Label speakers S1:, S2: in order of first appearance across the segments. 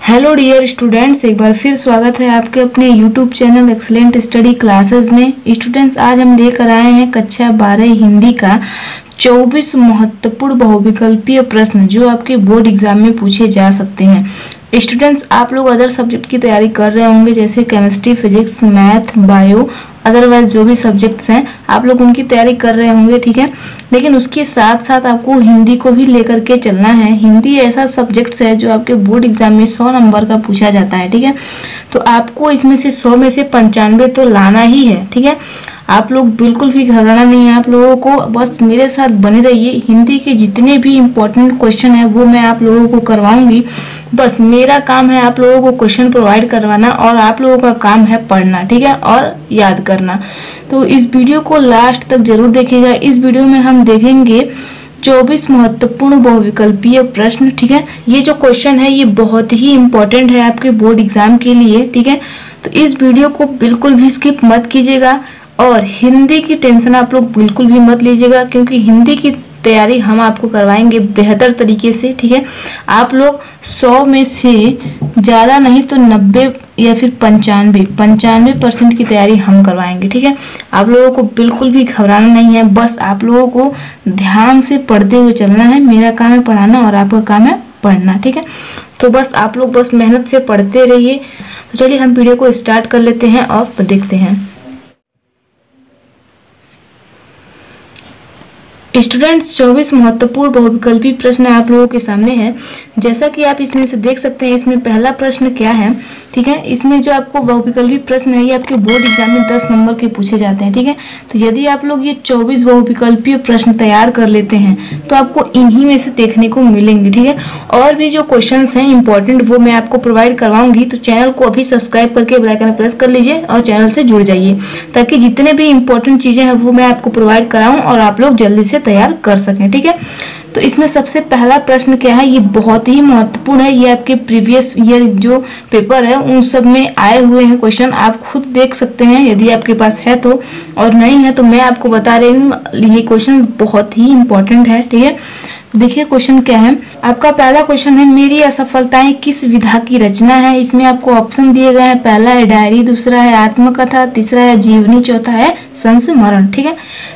S1: Hello dear students, एक बार फिर स्वागत है आपके अपने YouTube channel excellent study classes में। स्टूडेंट्स, आज हम लेकर आए हैं कक्षा 12 हिंदी का 24 महत्वपूर्ण बहुविकल्पीय प्रश्न जो आपके बोर्ड एग्जाम में पूछे जा सकते हैं। स्टूडेंट्स, आप लोग अदर सब्जेक्ट की तैयारी कर रहे होंगे जैसे chemistry, physics, math, bio, otherwise जो भी सब्जेक्ट्स हैं आप लोग उनकी तैयारी कर रहे होंगे, ठीक है। लेकिन उसके साथ साथ आपको हिंदी को भी लेकर के चलना है। हिंदी ऐसा सब्जेक्ट्स है जो आपके बोर्ड एग्जाम में 100 नंबर का पूछा जाता है, ठीक है। तो आपको इसमें से 100 में से 95 तो लाना ही है, ठीक है। आप लोग बिल्कुल भी घबराना नहीं है, आप लोगों को बस मेरे साथ बने रहिए। हिंदी के जितने भी इम्पोर्टेंट क्वेश्चन है वो मैं आप लोगों को करवाऊंगी। बस मेरा काम है आप लोगों को क्वेश्चन प्रोवाइड करवाना और आप लोगों का काम है पढ़ना, ठीक है, और याद करना। तो इस वीडियो को लास्ट तक जरूर देखिएगा। इस वीडियो में हम देखेंगे 24 महत्वपूर्ण बहुविकल्पीय प्रश्न, ठीक है। ये जो क्वेश्चन है ये बहुत ही इम्पोर्टेंट है आपके बोर्ड एग्जाम के लिए, ठीक है। तो इस वीडियो को बिल्कुल भी स्किप मत कीजिएगा और हिंदी की टेंशन आप लोग बिल्कुल भी मत लीजिएगा, क्योंकि हिंदी की तैयारी हम आपको करवाएंगे बेहतर तरीके से, ठीक है। आप लोग 100 में से ज़्यादा नहीं तो 90 या फिर 95% की तैयारी हम करवाएंगे, ठीक है। आप लोगों को बिल्कुल भी घबराना नहीं है, बस आप लोगों को ध्यान से पढ़ते हुए चलना है। मेरा काम है पढ़ाना और आपका काम है पढ़ना, ठीक है। तो बस आप लोग बस मेहनत से पढ़ते रहिए। तो चलिए हम वीडियो को स्टार्ट कर लेते हैं और देखते हैं। स्टूडेंट्स, 24 महत्वपूर्ण बहुविकल्पी प्रश्न आप लोगों के सामने है। जैसा कि आप इसमें से देख सकते हैं, इसमें पहला प्रश्न क्या है, ठीक है। इसमें जो आपको बहुविकल्पी प्रश्न है ये आपके बोर्ड एग्जाम में 10 नंबर के पूछे जाते हैं, ठीक है। तो यदि आप लोग ये 24 बहुविकल्पीय प्रश्न तैयार कर लेते हैं तो आपको इन्हीं में से देखने को मिलेंगे, ठीक है। और भी जो क्वेश्चन हैं इंपॉर्टेंट वो मैं आपको प्रोवाइड करवाऊंगी। तो चैनल को अभी सब्सक्राइब करके बेल आइकन प्रेस कर लीजिए और चैनल से जुड़ जाइए, ताकि जितने भी इंपॉर्टेंट चीजें हैं वो मैं आपको प्रोवाइड कराऊं और आप लोग जल्दी से तैयार कर सकें, ठीक है। तो इसमें सबसे पहला प्रश्न क्या है, ये बहुत ही महत्वपूर्ण है। ये आपके प्रीवियस ईयर जो पेपर है उन सब में आए हुए हैं क्वेश्चन, आप खुद देख सकते हैं यदि आपके पास है तो, और नहीं है तो मैं आपको बता रही हूँ ये क्वेश्चन बहुत ही इंपॉर्टेंट है, ठीक है। देखिए क्वेश्चन क्या है आपका। पहला क्वेश्चन है, मेरी असफलताएं किस विधा की रचना है। इसमें आपको ऑप्शन दिए गए हैं, पहला है डायरी, दूसरा है आत्मकथा, तीसरा है जीवनी, चौथा है संस्मरण, ठीक है।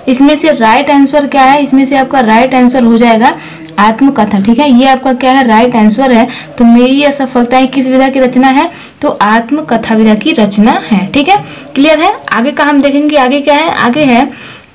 S1: इसमें से राइट आंसर क्या है, इसमें से आपका राइट आंसर हो जाएगा आत्मकथा, ठीक है। ये आपका क्या है, राइट आंसर है। तो मेरी असफलताएं किस विधा की रचना है, तो आत्मकथा विधा की रचना है, ठीक है। क्लियर है। आगे का हम देखेंगे, आगे क्या है, आगे है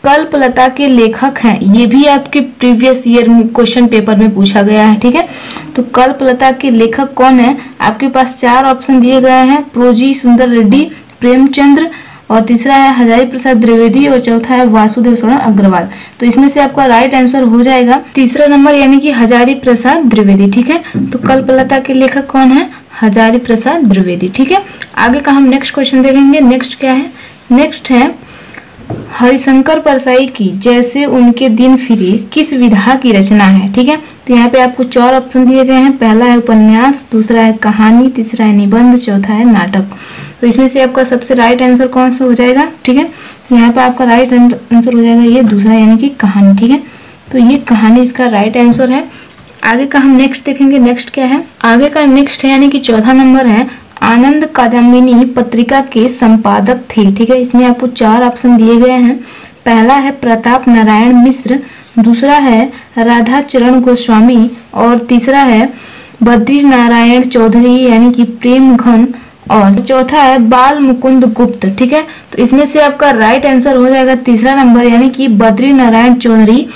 S1: कल्पलता के लेखक हैं। ये भी आपके प्रीवियस ईयर क्वेश्चन पेपर में पूछा गया है, ठीक है। तो कल्पलता के लेखक कौन है, आपके पास 4 ऑप्शन दिए गए हैं, प्रोजी सुंदर रेड्डी, प्रेमचंद्र, और तीसरा है हजारी प्रसाद द्विवेदी, और चौथा है वासुदेव शरण अग्रवाल। तो इसमें से आपका राइट आंसर हो जाएगा तीसरा नंबर, यानी कि हजारी प्रसाद द्विवेदी, ठीक है। तो कल्पलता के लेखक कौन है, हजारी प्रसाद द्विवेदी, ठीक है। आगे का हम नेक्स्ट क्वेश्चन देखेंगे। नेक्स्ट क्या है, नेक्स्ट है हरिशंकर परसाई की जैसे उनके दिन फिरे किस विधा की रचना है, ठीक है। तो यहाँ पे आपको 4 ऑप्शन दिए गए हैं, पहला है उपन्यास, दूसरा है कहानी, तीसरा है निबंध, चौथा है नाटक। तो इसमें से आपका सबसे राइट आंसर कौन सा हो जाएगा, ठीक है। तो यहाँ पे आपका राइट आंसर हो जाएगा ये दूसरा, यानी कि कहानी, ठीक है। तो ये कहानी इसका राइट आंसर है। आगे का हम नेक्स्ट देखेंगे। नेक्स्ट क्या है, आगे का नेक्स्ट है यानी कि चौथा नंबर है, आनंद कादम्बिनी पत्रिका के संपादक थे, ठीक है। इसमें आपको 4 ऑप्शन दिए गए हैं, पहला है प्रताप नारायण मिश्र, दूसरा है राधा चरण गोस्वामी, और तीसरा है बद्री नारायण चौधरी यानी कि प्रेम घन, और चौथा है बाल मुकुंद गुप्त, ठीक है। तो इसमें से आपका राइट आंसर हो जाएगा तीसरा नंबर, यानी कि बद्री नारायण चौधरी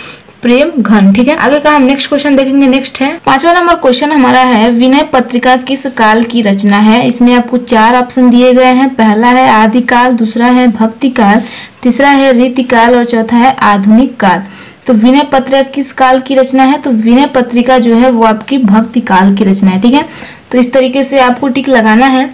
S1: प्रेम घन, ठीक है। आगे का हम नेक्स्ट क्वेश्चन देखेंगे। नेक्स्ट है 5वां नंबर क्वेश्चन हमारा है, विनय पत्रिका किस काल की रचना है। इसमें आपको 4 ऑप्शन दिए गए हैं, पहला है आदिकाल, दूसरा है भक्ति काल, तीसरा है रीतिकाल, और चौथा है आधुनिक काल। तो विनय पत्रिका किस काल की रचना है, तो विनय पत्रिका जो है वो आपकी भक्ति काल की रचना है, ठीक है। तो इस तरीके से आपको टिक लगाना है।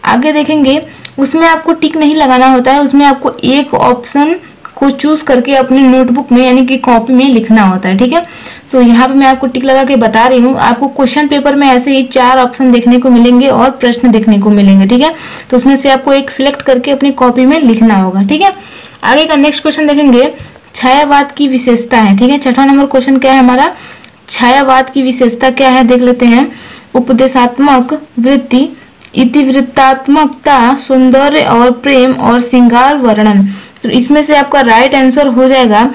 S1: आगे देखेंगे, उसमें आपको टिक नहीं लगाना होता है, उसमें आपको एक ऑप्शन को चूज करके अपने नोटबुक में यानी कि कॉपी में लिखना होता है, ठीक है। तो यहाँ पे मैं आपको टिक लगा के बता रही हूँ। आपको क्वेश्चन पेपर में ऐसे ही 4 ऑप्शन देखने को मिलेंगे और प्रश्न देखने को मिलेंगे, ठीक है। तो उसमें से आपको एक सिलेक्ट करके अपनी कॉपी में लिखना होगा, ठीक है। आगे का नेक्स्ट क्वेश्चन देखेंगे, छायावाद की विशेषता है, ठीक है। 6वां नंबर क्वेश्चन क्या है हमारा, छायावाद की विशेषता क्या है देख लेते हैं। उपदेशात्मक वृत्ति, इतिवृत्तात्मकता, सौंदर्य और प्रेम और श्रृंगार वर्णन। तो इसमें से आपका राइट आंसर हो जाएगा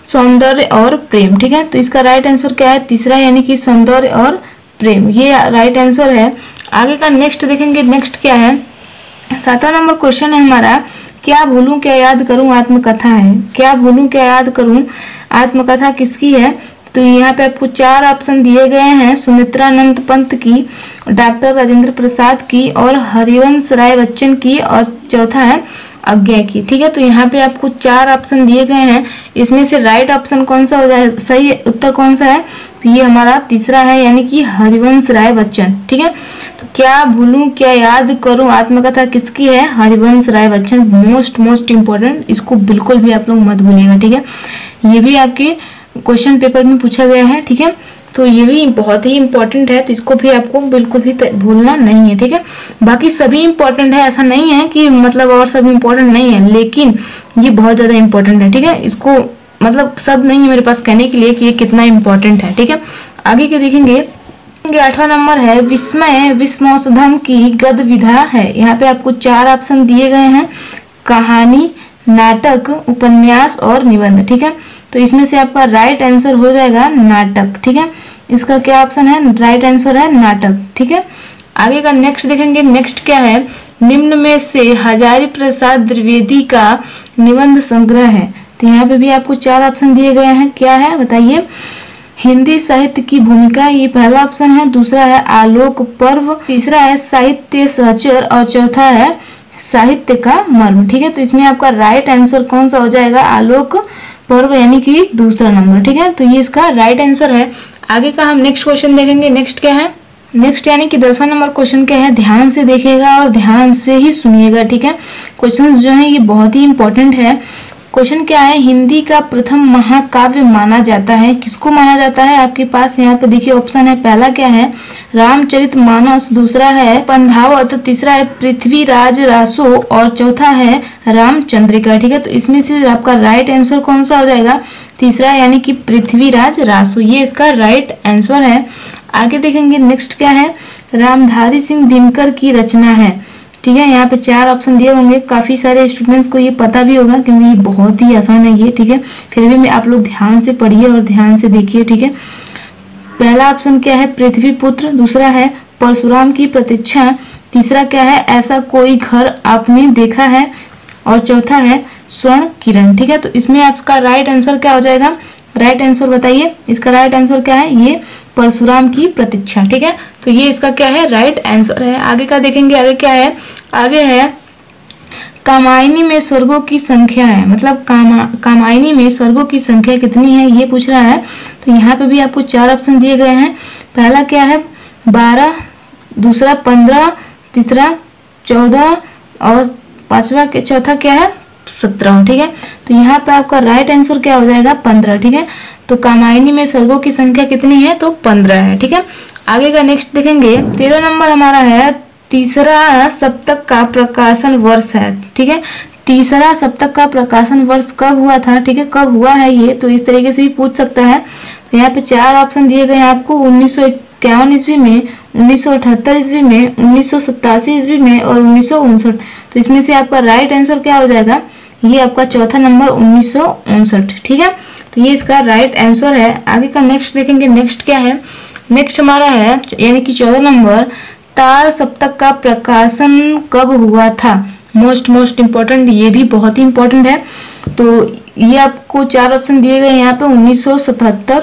S1: सौंदर्य और प्रेम। ठीक है, तो इसका राइट आंसर क्या है? तीसरा, यानी कि सौंदर्य और प्रेम, ये राइट आंसर है। आगे का नेक्स्ट देखेंगे, नेक्स्ट क्या है? 7वां नंबर क्वेश्चन है हमारा, क्या भूलूं क्या याद करूं आत्मकथा है। क्या भूलूं क्या याद करूं आत्मकथा किसकी है? तो यहाँ पे आपको 4 ऑप्शन दिए गए हैं, सुमित्रानंद पंत की, डॉक्टर राजेंद्र प्रसाद की, और हरिवंश राय बच्चन की, और चौथा है आज्ञा की। ठीक है, तो यहाँ पे आपको 4 ऑप्शन दिए गए हैं, इसमें से राइट ऑप्शन कौन सा हो जाए, सही उत्तर कौन सा है? तो ये हमारा तीसरा है, यानी कि हरिवंश राय बच्चन। ठीक है, तो क्या भूलूं क्या याद करूं आत्मकथा किसकी है? हरिवंश राय बच्चन। मोस्ट इम्पोर्टेंट, इसको बिल्कुल भी आप लोग मत भूलिएगा। ठीक है, ये भी आपके क्वेश्चन पेपर में पूछा गया है। ठीक है, तो ये भी बहुत ही इम्पोर्टेंट है, तो इसको भी आपको बिल्कुल भी भूलना नहीं है। ठीक है, बाकी सभी इम्पोर्टेंट है, ऐसा नहीं है कि मतलब और सब इम्पोर्टेंट नहीं है, लेकिन ये बहुत ज्यादा इम्पोर्टेंट है। ठीक है, इसको मतलब सब नहीं है मेरे पास कहने के लिए कि ये कितना इम्पोर्टेंट है। ठीक है, आगे के देखेंगे। 8वां नंबर है, विस्मय विस्मौषधम की गद विधा है। यहाँ पे आपको 4 ऑप्शन दिए गए हैं, कहानी, नाटक, उपन्यास और निबंध। ठीक है, तो इसमें से आपका राइट आंसर हो जाएगा नाटक। ठीक है, इसका क्या ऑप्शन है? राइट आंसर है नाटक। ठीक है, आगे का नेक्स्ट देखेंगे। नेक्स्ट क्या है? निम्न में से हजारी प्रसाद द्विवेदी का निबंध संग्रह है। तो यहाँ पे भी आपको 4 ऑप्शन दिए गए हैं, क्या है बताइए? हिंदी साहित्य की भूमिका, ये पहला ऑप्शन है, दूसरा है आलोक पर्व, तीसरा है साहित्य सहचर, और चौथा है साहित्य का मर्म। ठीक है, तो इसमें आपका राइट आंसर कौन सा हो जाएगा? आलोक पर्व, यानी कि दूसरा नंबर। ठीक है, तो ये इसका राइट आंसर है। आगे का हम नेक्स्ट क्वेश्चन देखेंगे। नेक्स्ट क्या है? नेक्स्ट यानी कि 10वां नंबर क्वेश्चन क्या है? ध्यान से देखिएगा और ध्यान से ही सुनिएगा। ठीक है, क्वेश्चन जो है ये बहुत ही इंपॉर्टेंट है। क्वेश्चन क्या है? हिंदी का प्रथम महाकाव्य माना जाता है, किसको माना जाता है? आपके पास यहाँ पे देखिए ऑप्शन है, पहला क्या है? रामचरितमानस, दूसरा है पंधावत, तीसरा है पृथ्वीराज रासो, और चौथा है रामचंद्रिका। ठीक है, तो इसमें से आपका राइट आंसर कौन सा हो जाएगा? तीसरा, यानी कि पृथ्वीराज रासो, ये इसका राइट आंसर है। आगे देखेंगे नेक्स्ट क्या है? रामधारी सिंह दिनकर की रचना है। ठीक है, यहाँ पे 4 ऑप्शन दिए होंगे, काफी सारे स्टूडेंट्स को ये पता भी होगा क्योंकि ये बहुत ही आसान है ये। ठीक है, फिर भी आप लोग ध्यान से पढ़िए और ध्यान से देखिए। ठीक है, पहला ऑप्शन क्या है? पृथ्वीपुत्र, दूसरा है परशुराम की प्रतीक्षा, तीसरा क्या है? ऐसा कोई घर आपने देखा है, और चौथा है स्वर्ण किरण। ठीक है, तो इसमें आपका राइट आंसर क्या हो जाएगा? राइट आंसर बताइए, इसका राइट आंसर क्या है? ये परशुराम की प्रतीक्षा। ठीक है, तो ये इसका क्या है? राइट आंसर है। आगे का देखेंगे, आगे क्या है? आगे है कामायनी में स्वर्गों की संख्या है, मतलब कामायनी में स्वर्गों की संख्या कितनी है, ये पूछ रहा है। तो यहाँ पे भी आपको 4 ऑप्शन दिए गए हैं, पहला क्या है? 12, दूसरा 15, तीसरा 14, और चौथा क्या है? 17। ठीक है, तो यहाँ पे आपका राइट आंसर क्या हो जाएगा? 15। ठीक है, तो कामायनी में स्वर्गों की संख्या कितनी है? तो 15 है। ठीक है, आगे का नेक्स्ट देखेंगे। 13 नंबर हमारा है, तीसरा सप्तक का प्रकाशन वर्ष है। ठीक है, तीसरा सप्तक का प्रकाशन वर्ष कब हुआ था? ठीक है, कब हुआ है ये, तो इस तरीके से भी पूछ सकता है। तो यहाँ पे 4 ऑप्शन दिए गए हैं आपको, 1951 ईस्वी में, 1978 ईस्वी में, 1987 ईस्वी में, और 1959। तो इसमें से आपका राइट आंसर क्या हो जाएगा? ये आपका चौथा नंबर 1959। ठीक है, तो ये इसका राइट आंसर है। आगे का नेक्स्ट देखेंगे। नेक्स्ट क्या है? नेक्स्ट हमारा है यानी कि 14 नंबर, तार सप्तक का प्रकाशन कब हुआ था? मोस्ट इम्पोर्टेंट, ये भी बहुत ही इम्पोर्टेंट है। तो ये आपको 4 ऑप्शन दिए गए यहाँ पे, 1977,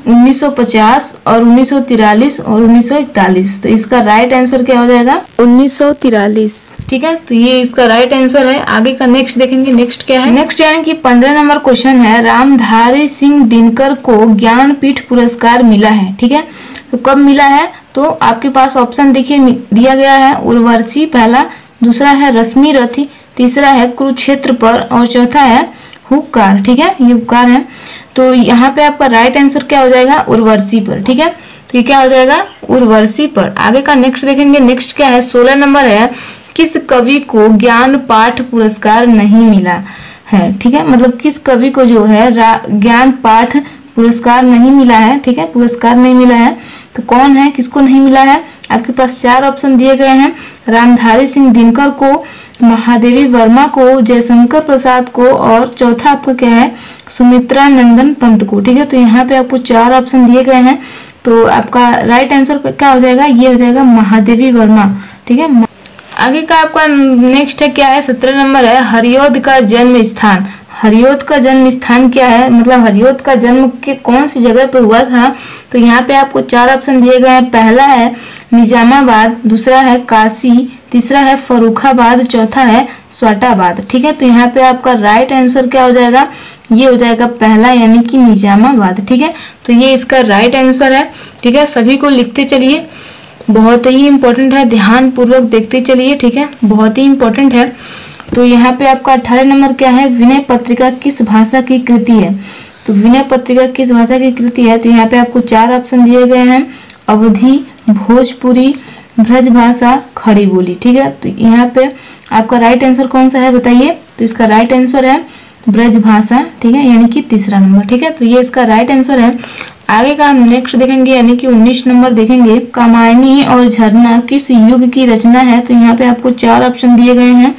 S1: 1950, और 1943, और 1941। तो इसका राइट आंसर क्या हो जाएगा? 1943। ठीक है, तो ये इसका राइट आंसर है। आगे का नेक्स्ट देखेंगे। नेक्स्ट क्या है? नेक्स्ट यानी कि 15 नंबर क्वेश्चन है, रामधारी सिंह दिनकर को ज्ञानपीठ पुरस्कार मिला है। ठीक है, तो कब मिला है? तो आपके पास ऑप्शन देखिए दिया गया है, उर्वशी पहला, दूसरा है रश्मि रथी, तीसरा है कुरुक्षेत्र पर, और चौथा है हुक्कार। ठीक है, ये हुक्कार है। तो यहाँ पे आपका राइट आंसर क्या हो जाएगा? उर्वशी पर। ठीक है, तो ये क्या हो जाएगा? उर्वशी पर। आगे का नेक्स्ट देखेंगे। नेक्स्ट क्या है? 16 नंबर है, किस कवि को ज्ञान पाठ पुरस्कार नहीं मिला है? ठीक है, मतलब किस कवि को जो है ज्ञान पाठ पुरस्कार नहीं मिला है, ठीक है, पुरस्कार नहीं मिला है। तो कौन है, किसको नहीं मिला है? आपके पास 4 ऑप्शन दिए गए हैं, रामधारी सिंह दिनकर को, महादेवी वर्मा को, जयशंकर प्रसाद को, और चौथा आपका क्या है, सुमित्रा नंदन पंत को, ठीक है। तो यहाँ पे आपको 4 ऑप्शन दिए गए हैं, तो आपका राइट आंसर क्या हो जाएगा, ये हो जाएगा महादेवी वर्मा, ठीक है। आगे का आपका नेक्स्ट है क्या है, 17 नंबर है, हरिऔध का जन्म स्थान। हरिऔध का जन्म स्थान क्या है, मतलब हरिऔध का जन्म के कौन सी जगह पे हुआ था? तो यहाँ पे आपको 4 ऑप्शन दिए गए हैं, पहला है निजामाबाद, दूसरा है काशी, तीसरा है फर्रुखाबाद, चौथा है स्वाटाबाद, ठीक है। तो यहाँ पे आपका राइट आंसर क्या हो जाएगा, ये हो जाएगा पहला, यानी कि निजामाबाद, ठीक है। तो ये इसका राइट आंसर है, ठीक है। सभी को लिखते चलिए, बहुत ही इंपॉर्टेंट है, ध्यान पूर्वक देखते चलिए, ठीक है, बहुत ही इंपॉर्टेंट है। तो यहाँ पे आपका 18 नंबर क्या है, विनय पत्रिका किस भाषा की कृति है? तो विनय पत्रिका किस भाषा की कृति है? तो यहाँ पे आपको 4 ऑप्शन दिए गए हैं, अवधी, भोजपुरी, ब्रजभाषा, खड़ी बोली, ठीक है। तो यहाँ पे आपका राइट आंसर कौन सा है बताइए? तो इसका राइट आंसर है ब्रजभाषा, ठीक है, यानी कि तीसरा नंबर, ठीक है। तो ये इसका राइट आंसर है। आगे का हम नेक्स्ट देखेंगे, यानी कि 19 नंबर देखेंगे, कामायनी और झरना किस युग की रचना है? तो यहाँ पे आपको 4 ऑप्शन दिए गए हैं,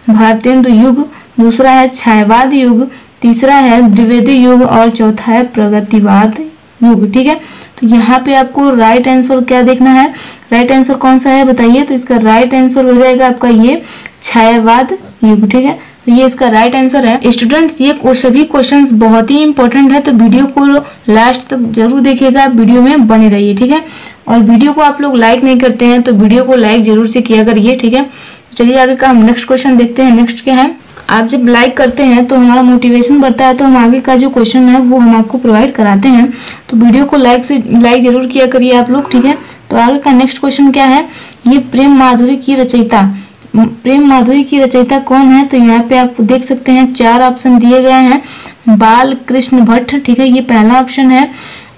S1: भारतेंदु युग, दूसरा है छायावाद युग, तीसरा है द्विवेदी युग, और चौथा है प्रगतिवाद युग, ठीक है। तो यहाँ पे आपको राइट आंसर क्या देखना है, राइट आंसर कौन सा है बताइए? तो इसका राइट आंसर हो जाएगा आपका ये छायावाद युग, ठीक है। तो ये इसका राइट आंसर है। स्टूडेंट्स, ये सभी क्वेश्चंस बहुत ही इंपॉर्टेंट है, तो वीडियो को लास्ट तक जरूर देखिएगा, वीडियो में बने रहिए, ठीक है। और वीडियो को आप लोग लाइक नहीं करते हैं तो वीडियो को लाइक जरूर से किया करिए, ठीक है। चलिए आगे का हम नेक्स्ट क्वेश्चन देखते हैं। नेक्स्ट क्या है, आप जब लाइक करते हैं तो हमारा मोटिवेशन बढ़ता है, तो हम आगे का जो क्वेश्चन है वो हम आपको प्रोवाइड कराते हैं। तो वीडियो को लाइक जरूर किया करिए आप लोग, ठीक है। तो आगे का नेक्स्ट क्वेश्चन क्या है, ये प्रेम माधुरी की रचयिता कौन है? तो यहाँ पे आप देख सकते हैं 4 ऑप्शन दिए गए हैं, बाल कृष्ण भट्ट, ठीक है, ये पहला ऑप्शन है।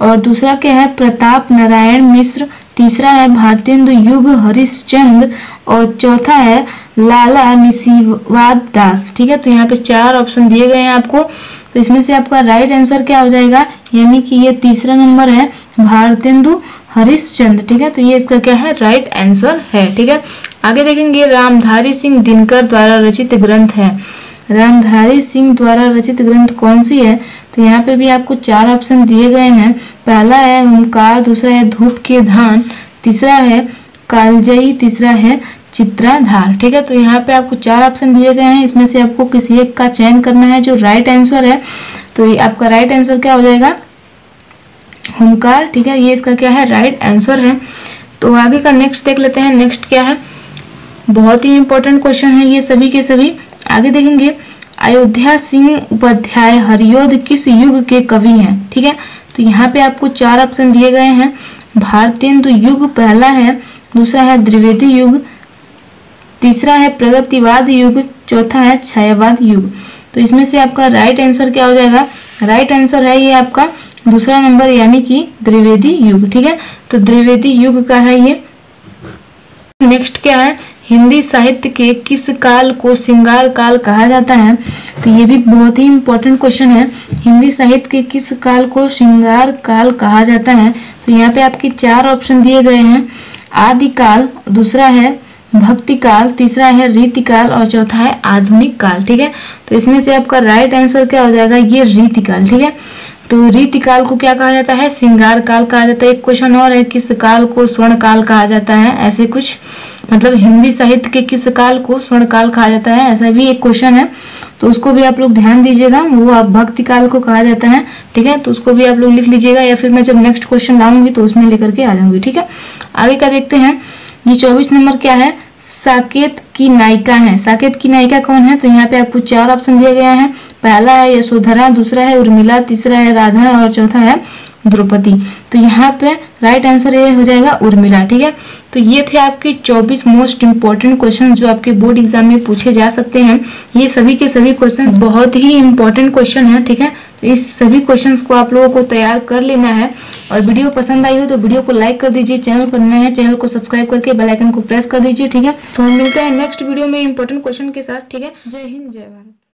S1: और दूसरा क्या है, प्रताप नारायण मिश्र, तीसरा है भारतेंदु युग हरिश्चंद्र, और चौथा है लाला निशिवाद दास, ठीक है। तो यहाँ पे 4 ऑप्शन दिए गए हैं आपको, तो इसमें से आपका राइट आंसर क्या हो जाएगा, यानी कि ये तीसरा नंबर है, भारतेंदु हरिश्चंद्र, ठीक है। तो ये इसका क्या है, राइट आंसर है, ठीक है। आगे देखेंगे, रामधारी सिंह दिनकर द्वारा रचित ग्रंथ है। रामधारी सिंह द्वारा रचित ग्रंथ कौन सी है? तो यहाँ पे भी आपको 4 ऑप्शन दिए गए हैं, पहला है ओंकार, दूसरा है धूप के धान, तीसरा है कालजयी, तीसरा है चित्राधार, ठीक है। तो यहाँ पे आपको 4 ऑप्शन दिए गए हैं, इसमें से आपको किसी एक का चयन करना है जो राइट आंसर है। तो ये आपका राइट आंसर क्या हो जाएगा, ओंकार, ठीक है, ये इसका क्या है, राइट आंसर है। तो आगे का नेक्स्ट देख लेते हैं। नेक्स्ट क्या है, बहुत ही इंपॉर्टेंट क्वेश्चन है ये सभी के सभी। आगे देखेंगे, अयोध्या सिंह उपाध्याय हरिऔध किस युग के कवि हैं? ठीक है, तो यहाँ पे आपको 4 ऑप्शन दिए गए हैं, भारतेंदु युग पहला है, दूसरा है द्विवेदी युग, तीसरा है प्रगतिवाद युग, चौथा है छायावाद युग। तो इसमें से आपका राइट आंसर क्या हो जाएगा, राइट आंसर है ये आपका दूसरा नंबर, यानी कि द्विवेदी युग। ठीक है, तो द्विवेदी युग का है ये। नेक्स्ट क्या है, हिंदी साहित्य के किस काल को श्रृंगार काल कहा जाता है? तो ये भी बहुत ही इंपॉर्टेंट क्वेश्चन है, हिंदी साहित्य के किस काल को श्रृंगार काल कहा जाता है? तो यहाँ पे आपके 4 ऑप्शन दिए गए हैं, आदिकाल, दूसरा है भक्ति काल, तीसरा है रीतिकाल और चौथा है आधुनिक काल। ठीक है, तो इसमें से आपका राइट आंसर क्या हो जाएगा, ये रीतिकाल। ठीक है, तो रीतिकाल को क्या कहा जाता है, श्रृंगार काल कहा जाता है। एक क्वेश्चन और है, किस काल को स्वर्ण काल कहा जाता है? ऐसे कुछ, मतलब हिंदी साहित्य के किस काल को स्वर्ण काल कहा जाता है, ऐसा भी एक क्वेश्चन है, तो उसको भी आप लोग ध्यान दीजिएगा। वो आप भक्ति काल को कहा जाता है। ठीक है, तो उसको भी आप लोग लिख लीजिएगा, या फिर मैं जब नेक्स्ट क्वेश्चन लाऊंगी तो उसमें लेकर के आ जाऊंगी। ठीक है, आगे का देखते हैं। ये 24 नंबर क्या है, साकेत की नायिका है। साकेत की नायिका कौन है? तो यहाँ पे आपको 4 ऑप्शन दिए गए हैं, पहला है यशोधरा, दूसरा है उर्मिला, तीसरा है राधा और चौथा है द्रौपदी। तो यहाँ पे राइट आंसर ये हो जाएगा उर्मिला। ठीक है, तो ये थे आपके 24 मोस्ट इंपॉर्टेंट क्वेश्चन जो आपके बोर्ड एग्जाम में पूछे जा सकते हैं। ये सभी के सभी क्वेश्चंस बहुत ही इंपॉर्टेंट क्वेश्चन है। ठीक है, तो इस सभी क्वेश्चंस को आप लोगों को तैयार कर लेना है। और वीडियो पसंद आई हो तो वीडियो को लाइक कर दीजिए, चैनल पर नए हैं चैनल को सब्सक्राइब करके बेल आइकन को प्रेस कर दीजिए। ठीक है, तो हम मिलते हैं नेक्स्ट वीडियो में इंपॉर्टेंट क्वेश्चन के साथ। ठीक है, जय हिंद जय भारत।